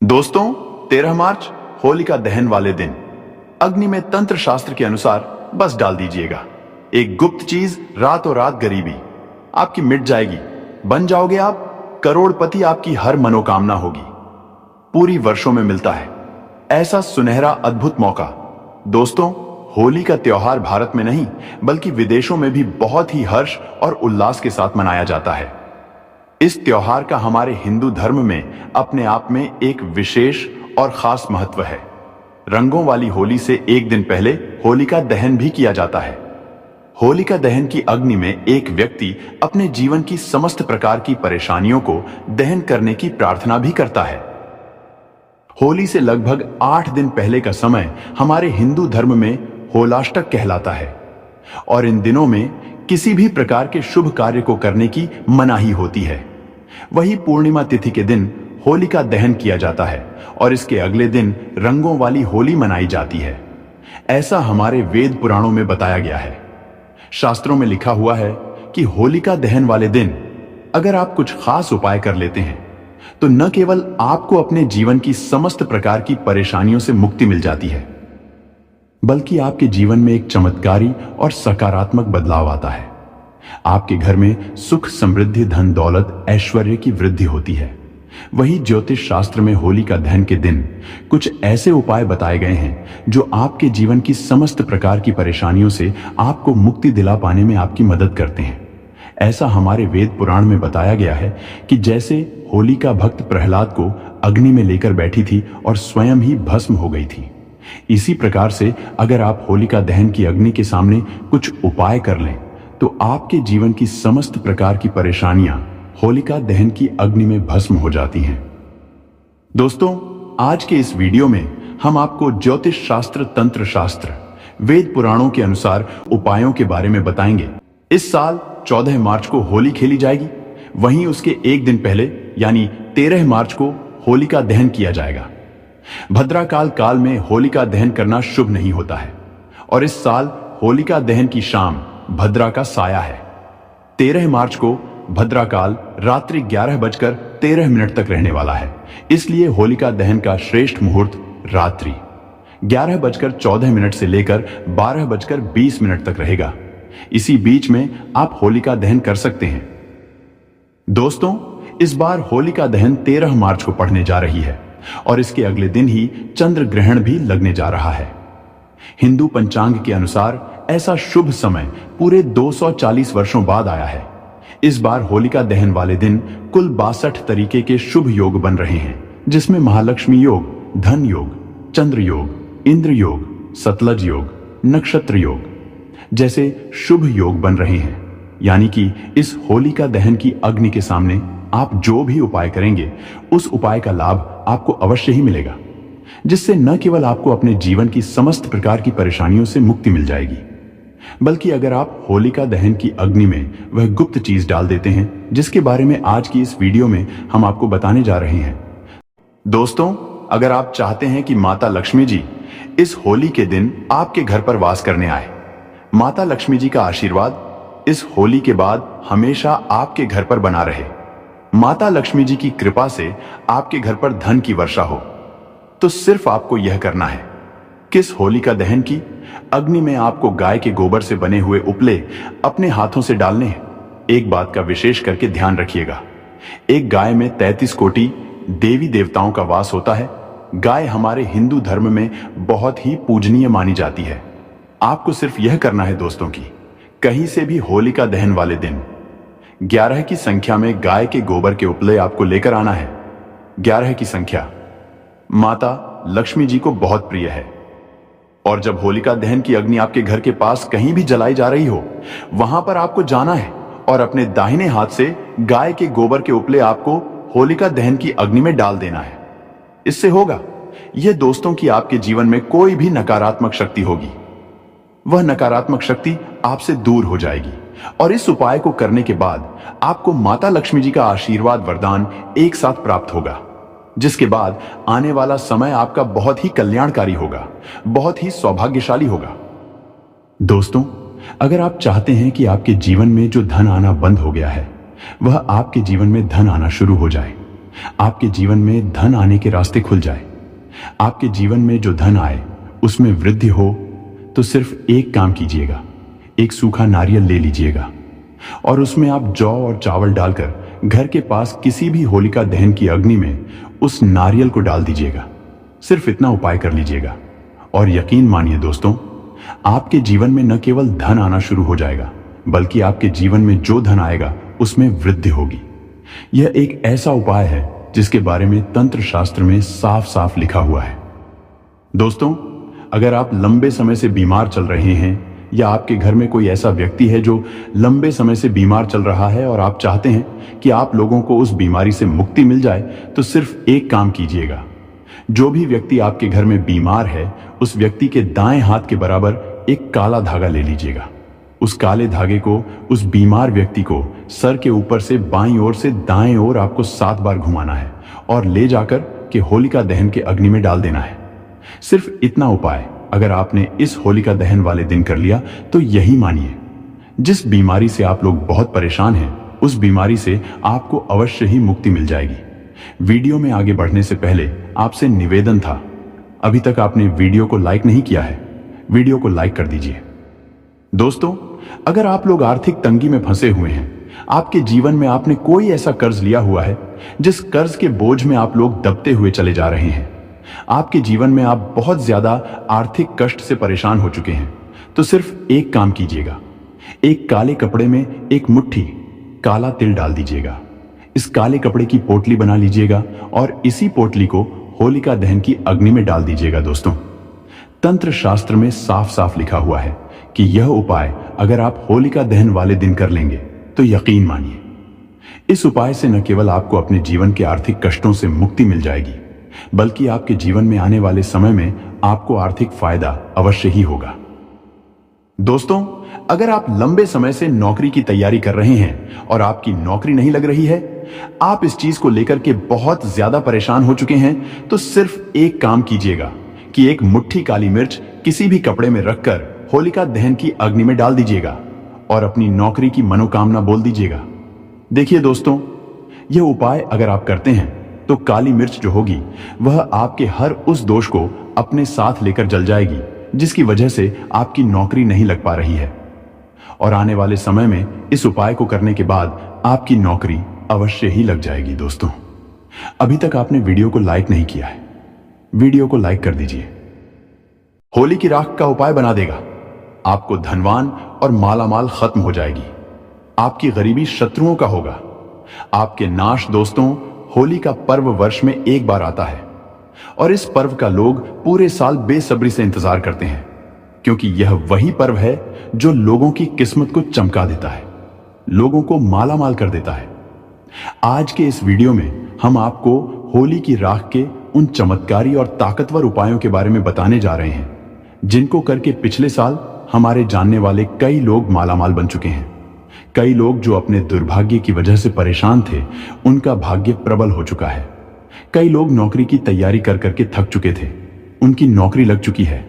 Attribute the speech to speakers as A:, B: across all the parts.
A: दोस्तों, 13 मार्च होलिका दहन वाले दिन अग्नि में तंत्र शास्त्र के अनुसार बस डाल दीजिएगा। एक गुप्त चीज, रातों रात गरीबी आपकी मिट जाएगी। बन जाओगे आप करोड़पति। आपकी हर मनोकामना होगी पूरी। वर्षों में मिलता है ऐसा सुनहरा अद्भुत मौका। दोस्तों, होली का त्योहार भारत में नहीं बल्कि विदेशों में भी बहुत ही हर्ष और उल्लास के साथ मनाया जाता है। इस त्योहार का हमारे हिंदू धर्म में अपने आप में एक विशेष और खास महत्व है। रंगों वाली होली से एक दिन पहले होलिका दहन भी किया जाता है। होलिका दहन की अग्नि में एक व्यक्ति अपने जीवन की समस्त प्रकार की परेशानियों को दहन करने की प्रार्थना भी करता है। होली से लगभग 8 दिन पहले का समय हमारे हिंदू धर्म में होलाष्टक कहलाता है और इन दिनों में किसी भी प्रकार के शुभ कार्य को करने की मनाही होती है। वही पूर्णिमा तिथि के दिन होलिका दहन किया जाता है और इसके अगले दिन रंगों वाली होली मनाई जाती है। ऐसा हमारे वेद पुराणों में बताया गया है। शास्त्रों में लिखा हुआ है कि होलिका दहन वाले दिन अगर आप कुछ खास उपाय कर लेते हैं तो न केवल आपको अपने जीवन की समस्त प्रकार की परेशानियों से मुक्ति मिल जाती है, बल्कि आपके जीवन में एक चमत्कारी और सकारात्मक बदलाव आता है। आपके घर में सुख, समृद्धि, धन दौलत, ऐश्वर्य की वृद्धि होती है। वही ज्योतिष शास्त्र में होलिका दहन के दिन कुछ ऐसे उपाय बताए गए हैं जो आपके जीवन की समस्त प्रकार की परेशानियों से आपको मुक्ति दिला पाने में आपकी मदद करते हैं। ऐसा हमारे वेद पुराण में बताया गया है कि जैसे होलिका भक्त प्रहलाद को अग्नि में लेकर बैठी थी और स्वयं ही भस्म हो गई थी, इसी प्रकार से अगर आप होलिका दहन की अग्नि के सामने कुछ उपाय कर लें तो आपके जीवन की समस्त प्रकार की परेशानियां होलिका दहन की अग्नि में भस्म हो जाती हैं। दोस्तों, आज के इस वीडियो में हम आपको ज्योतिष शास्त्र, तंत्र शास्त्र, वेद पुराणों के अनुसार उपायों के बारे में बताएंगे। इस साल 14 मार्च को होली खेली जाएगी। वहीं उसके एक दिन पहले यानी 13 मार्च को होलिका दहन किया जाएगा। भद्राकाल काल में होलिका दहन करना शुभ नहीं होता है और इस साल होलिका दहन की शाम भद्रा का साया है। 13 मार्च को भद्राकाल रात्रि 11:13 तक रहने वाला है। इसलिए होलिका दहन का श्रेष्ठ मुहूर्त रात्रि 11:14 से लेकर 12:20 तक रहेगा। इसी बीच में आप होलिका दहन कर सकते हैं। दोस्तों, इस बार होलिका दहन 13 मार्च को पड़ने जा रही है और इसके अगले दिन ही चंद्र ग्रहण भी लगने जा रहा है। हिंदू पंचांग के अनुसार ऐसा शुभ समय पूरे 240 वर्षों बाद आया है। इस बार होलिका दहन वाले दिन कुल 62 तरीके के शुभ योग बन रहे हैं, जिसमें महालक्ष्मी योग, धन योग, चंद्र योग, इंद्र योग, सतलज योग, नक्षत्र योग जैसे शुभ योग बन रहे हैं। यानी कि इस होलिका दहन की अग्नि के सामने आप जो भी उपाय करेंगे उस उपाय का लाभ आपको अवश्य ही मिलेगा, जिससे न केवल आपको अपने जीवन की समस्त प्रकार की परेशानियों से मुक्ति मिल जाएगी, बल्कि अगर आप होलिका दहन की अग्नि में वह गुप्त चीज डाल देते हैं जिसके बारे में आज की इस वीडियो में हम आपको बताने जा रहे हैं। दोस्तों, अगर आप चाहते हैं कि माता लक्ष्मी जी इस होली के दिन आपके घर पर वास करने आए, माता लक्ष्मी जी का आशीर्वाद इस होली के बाद हमेशा आपके घर पर बना रहे, माता लक्ष्मी जी की कृपा से आपके घर पर धन की वर्षा हो, तो सिर्फ आपको यह करना है। किस होलिका दहन की अग्नि में आपको गाय के गोबर से बने हुए उपले अपने हाथों से डालने हैं। एक बात का विशेष करके ध्यान रखिएगा, एक गाय में 33 कोटि देवी देवताओं का वास होता है। गाय हमारे हिंदू धर्म में बहुत ही पूजनीय मानी जाती है। आपको सिर्फ यह करना है दोस्तों की कहीं से भी होलिका दहन वाले दिन 11 की संख्या में गाय के गोबर के उपले आपको लेकर आना है। 11 की संख्या माता लक्ष्मी जी को बहुत प्रिय है और जब होलिका दहन की अग्नि आपके घर के पास कहीं भी जलाई जा रही हो, वहां पर आपको जाना है और अपने दाहिने हाथ से गाय के गोबर के उपले आपको होलिका दहन की अग्नि में डाल देना है। इससे होगा यह दोस्तों की आपके जीवन में कोई भी नकारात्मक शक्ति होगी, वह नकारात्मक शक्ति आपसे दूर हो जाएगी और इस उपाय को करने के बाद आपको माता लक्ष्मी जी का आशीर्वाद, वरदान एक साथ प्राप्त होगा, जिसके बाद आने वाला समय आपका बहुत ही कल्याणकारी होगा, बहुत ही सौभाग्यशाली होगा। दोस्तों, अगर आप चाहते हैं कि आपके जीवन में जो धन आना बंद हो गया है वह आपके जीवन में धन आना शुरू हो जाए, आपके जीवन में धन आने के रास्ते खुल जाए, आपके जीवन में जो धन आए उसमें वृद्धि हो, तो सिर्फ एक काम कीजिएगा। एक सूखा नारियल ले लीजिएगा और उसमें आप जौ और चावल डालकर घर के पास किसी भी होलिका दहन की अग्नि में उस नारियल को डाल दीजिएगा। सिर्फ इतना उपाय कर लीजिएगा और यकीन मानिए दोस्तों, आपके जीवन में न केवल धन आना शुरू हो जाएगा, बल्कि आपके जीवन में जो धन आएगा उसमें वृद्धि होगी। यह एक ऐसा उपाय है जिसके बारे में तंत्र शास्त्र में साफ साफ लिखा हुआ है। दोस्तों, अगर आप लंबे समय से बीमार चल रहे हैं या आपके घर में कोई ऐसा व्यक्ति है जो लंबे समय से बीमार चल रहा है और आप चाहते हैं कि आप लोगों को उस बीमारी से मुक्ति मिल जाए, तो सिर्फ एक काम कीजिएगा। जो भी व्यक्ति आपके घर में बीमार है, उस व्यक्ति के दाएं हाथ के बराबर एक काला धागा ले लीजिएगा। उस काले धागे को उस बीमार व्यक्ति को सर के ऊपर से बाईं ओर से दाएं ओर आपको 7 बार घुमाना है और ले जाकर के होलिका दहन के अग्नि में डाल देना है। सिर्फ इतना उपाय अगर आपने इस होलिका दहन वाले दिन कर लिया, तो यही मानिए, जिस बीमारी से आप लोग बहुत परेशान हैं, उस बीमारी से आपको अवश्य ही मुक्ति मिल जाएगी। वीडियो में आगे बढ़ने से पहले आपसे निवेदन था, अभी तक आपने वीडियो को लाइक नहीं किया है, वीडियो को लाइक कर दीजिए। दोस्तों, अगर आप लोग आर्थिक तंगी में फंसे हुए हैं, आपके जीवन में आपने कोई ऐसा कर्ज लिया हुआ है जिस कर्ज के बोझ में आप लोग दबते हुए चले जा रहे हैं, आपके जीवन में आप बहुत ज्यादा आर्थिक कष्ट से परेशान हो चुके हैं, तो सिर्फ एक काम कीजिएगा। एक काले कपड़े में एक मुट्ठी काला तिल डाल दीजिएगा। इस काले कपड़े की पोटली बना लीजिएगा और इसी पोटली को होलिका दहन की अग्नि में डाल दीजिएगा। दोस्तों, तंत्र शास्त्र में साफ साफ लिखा हुआ है कि यह उपाय अगर आप होलिका दहन वाले दिन कर लेंगे, तो यकीन मानिए, इस उपाय से न केवल आपको अपने जीवन के आर्थिक कष्टों से मुक्ति मिल जाएगी, बल्कि आपके जीवन में आने वाले समय में आपको आर्थिक फायदा अवश्य ही होगा। दोस्तों, अगर आप लंबे समय से नौकरी की तैयारी कर रहे हैं और आपकी नौकरी नहीं लग रही है, आप इस चीज को लेकर के बहुत ज्यादा परेशान हो चुके हैं, तो सिर्फ एक काम कीजिएगा कि एक मुट्ठी काली मिर्च किसी भी कपड़े में रखकर होलिका दहन की अग्नि में डाल दीजिएगा और अपनी नौकरी की मनोकामना बोल दीजिएगा। देखिए दोस्तों, यह उपाय अगर आप करते हैं तो काली मिर्च जो होगी वह आपके हर उस दोष को अपने साथ लेकर जल जाएगी जिसकी वजह से आपकी नौकरी नहीं लग पा रही है, और आने वाले समय में इस उपाय को करने के बाद आपकी नौकरी अवश्य ही लग जाएगी। दोस्तों, अभी तक आपने वीडियो को लाइक नहीं किया है, वीडियो को लाइक कर दीजिए। होली की राख का उपाय बना देगा, आपको धनवान और मालामाल खत्म हो जाएगी, आपकी गरीबी शत्रुओं का होगा, आपके नाश। दोस्तों, होली का पर्व वर्ष में एक बार आता है और इस पर्व का लोग पूरे साल बेसब्री से इंतजार करते हैं, क्योंकि यह वही पर्व है जो लोगों की किस्मत को चमका देता है, लोगों को मालामाल कर देता है। आज के इस वीडियो में हम आपको होली की राख के उन चमत्कारी और ताकतवर उपायों के बारे में बताने जा रहे हैं, जिनको करके पिछले साल हमारे जानने वाले कई लोग मालामाल बन चुके हैं। कई लोग जो अपने दुर्भाग्य की वजह से परेशान थे, उनका भाग्य प्रबल हो चुका है। कई लोग नौकरी की तैयारी कर करके थक चुके थे, उनकी नौकरी लग चुकी है,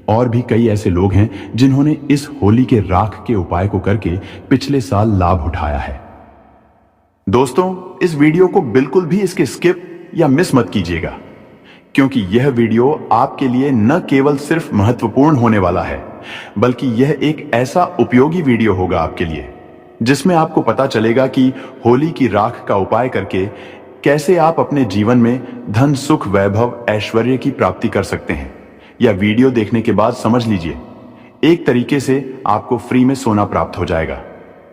A: और भी कई ऐसे लोग हैं जिन्होंने इस होली के राख के उपाय को करके पिछले साल लाभ उठाया है। दोस्तों, इस वीडियो को बिल्कुल भी इसके स्किप या मिस मत कीजिएगा, क्योंकि यह वीडियो आपके लिए न केवल सिर्फ महत्वपूर्ण होने वाला है, बल्कि यह एक ऐसा उपयोगी वीडियो होगा आपके लिए, जिसमें आपको पता चलेगा कि होली की राख का उपाय करके कैसे आप अपने जीवन में धन, सुख, वैभव, ऐश्वर्य की प्राप्ति कर सकते हैं। यह वीडियो देखने के बाद समझ लीजिए, एक तरीके से आपको फ्री में सोना प्राप्त हो जाएगा।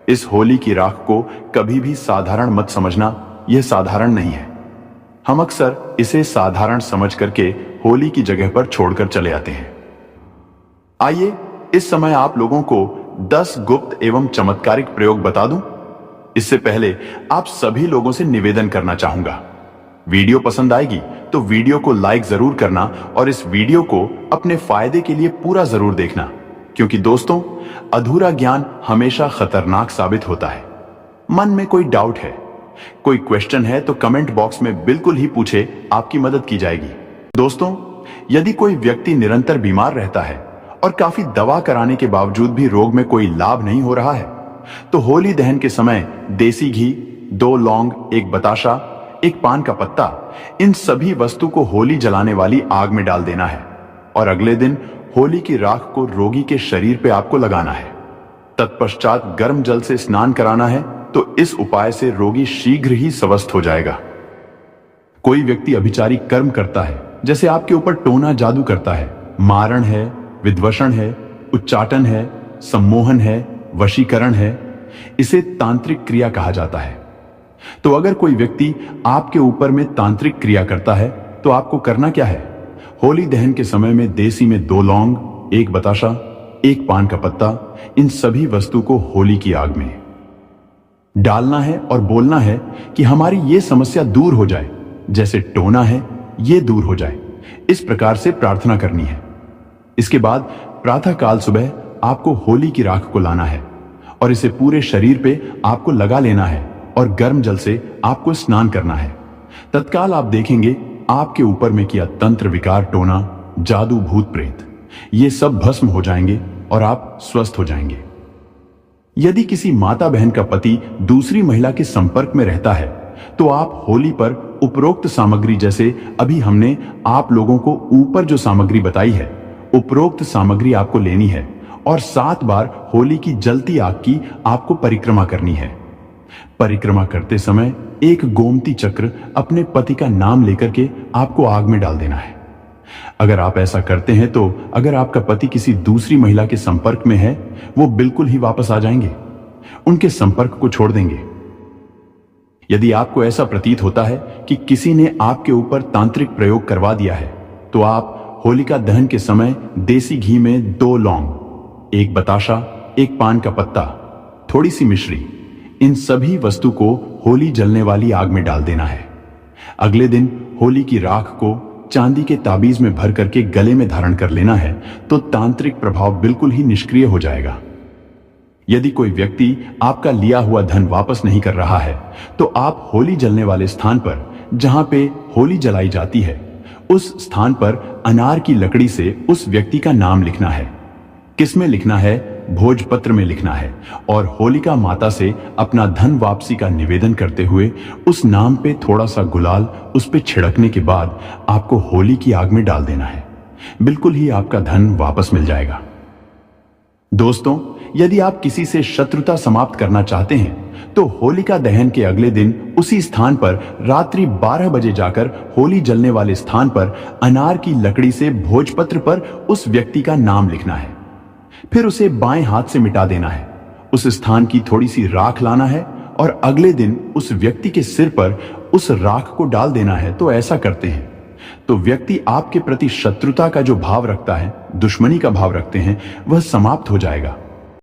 A: इस होली की राख को कभी भी साधारण मत समझना, यह साधारण नहीं है। हम अक्सर इसे साधारण समझ करके होली की जगह पर छोड़कर चले आते हैं। आइए, इस समय आप लोगों को 10 गुप्त एवं चमत्कारिक प्रयोग बता दूं। इससे पहले आप सभी लोगों से निवेदन करना चाहूंगा, वीडियो पसंद आएगी तो वीडियो को लाइक जरूर करना और इस वीडियो को अपने फायदे के लिए पूरा जरूर देखना, क्योंकि दोस्तों, अधूरा ज्ञान हमेशा खतरनाक साबित होता है। मन में कोई डाउट है, कोई क्वेश्चन है, तो कमेंट बॉक्स में बिल्कुल ही पूछे, आपकी मदद की जाएगी। दोस्तों, यदि कोई व्यक्ति निरंतर बीमार रहता है और काफी दवा कराने के बावजूद भी रोग में कोई लाभ नहीं हो रहा है, तो होली दहन के समय देसी घी, 2 लौंग, 1 बताशा, एक पान का पत्ता, इन सभी वस्तु को होली जलाने वाली आग में डाल देना है और अगले दिन होली की राख को रोगी के शरीर पे आपको लगाना है। तत्पश्चात गर्म जल से स्नान कराना है, तो इस उपाय से रोगी शीघ्र ही स्वस्थ हो जाएगा। कोई व्यक्ति अभिचारी कर्म करता है, जैसे आपके ऊपर टोना जादू करता है, मारण है, विद्वषण है, उच्चाटन है, सम्मोहन है, वशीकरण है, इसे तांत्रिक क्रिया कहा जाता है। तो अगर कोई व्यक्ति आपके ऊपर में तांत्रिक क्रिया करता है तो आपको करना क्या है? होली दहन के समय में देसी में 2 लौंग, 1 बताशा, 1 पान का पत्ता, इन सभी वस्तु को होली की आग में डालना है और बोलना है कि हमारी ये समस्या दूर हो जाए, जैसे टोना है ये दूर हो जाए। इस प्रकार से प्रार्थना करनी है। इसके बाद प्रातः काल सुबह आपको होली की राख को लाना है और इसे पूरे शरीर पे आपको लगा लेना है और गर्म जल से आपको स्नान करना है। तत्काल आप देखेंगे आपके ऊपर में किया तंत्र, विकार, टोना, जादू, भूत प्रेत, ये सब भस्म हो जाएंगे और आप स्वस्थ हो जाएंगे। यदि किसी माता बहन का पति दूसरी महिला के संपर्क में रहता है तो आप होली पर उपरोक्त सामग्री, जैसे अभी हमने आप लोगों को ऊपर जो सामग्री बताई है, उपरोक्त सामग्री आपको लेनी है और 7 बार होली की जलती आग की आपको परिक्रमा करनी है। परिक्रमा करते समय एक गोमती चक्र अपने पति का नाम लेकर के आपको आग में डाल देना है। अगर आप ऐसा करते हैं तो अगर आपका पति किसी दूसरी महिला के संपर्क में है, वो बिल्कुल ही वापस आ जाएंगे, उनके संपर्क को छोड़ देंगे। यदि आपको ऐसा प्रतीत होता है कि किसी ने आपके ऊपर तांत्रिक प्रयोग करवा दिया है, तो आप होलिका दहन के समय देसी घी में 2 लौंग, 1 बताशा, 1 पान का पत्ता, थोड़ी सी मिश्री, इन सभी वस्तु को होली जलने वाली आग में डाल देना है। अगले दिन होली की राख को चांदी के ताबीज में भर करके गले में धारण कर लेना है, तो तांत्रिक प्रभाव बिल्कुल ही निष्क्रिय हो जाएगा। यदि कोई व्यक्ति आपका लिया हुआ धन वापस नहीं कर रहा है, तो आप होली जलने वाले स्थान पर, जहां पे होली जलाई जाती है, उस स्थान पर अनार की लकड़ी से उस व्यक्ति का नाम लिखना है। किसमें लिखना है? भोजपत्र में लिखना है और होलिका माता से अपना धन वापसी का निवेदन करते हुए उस नाम पे थोड़ा सा गुलाल उस पे छिड़कने के बाद आपको होली की आग में डाल देना है। बिल्कुल ही आपका धन वापस मिल जाएगा। दोस्तों, यदि आप किसी से शत्रुता समाप्त करना चाहते हैं तो होलिका दहन के अगले दिन उसी स्थान पर रात्रि 12 बजे जाकर होली जलने वाले स्थान पर अनार की लकड़ी से भोजपत्र पर उस व्यक्ति का नाम लिखना है। फिर उसे बाएं हाथ से मिटा देना है। उस स्थान की थोड़ी सी राख लाना है और अगले दिन उस व्यक्ति के सिर पर उस राख को डाल देना है। तो ऐसा करते हैं तो व्यक्ति आपके प्रति शत्रुता का जो भाव रखता है, दुश्मनी का भाव रखते हैं, वह समाप्त हो जाएगा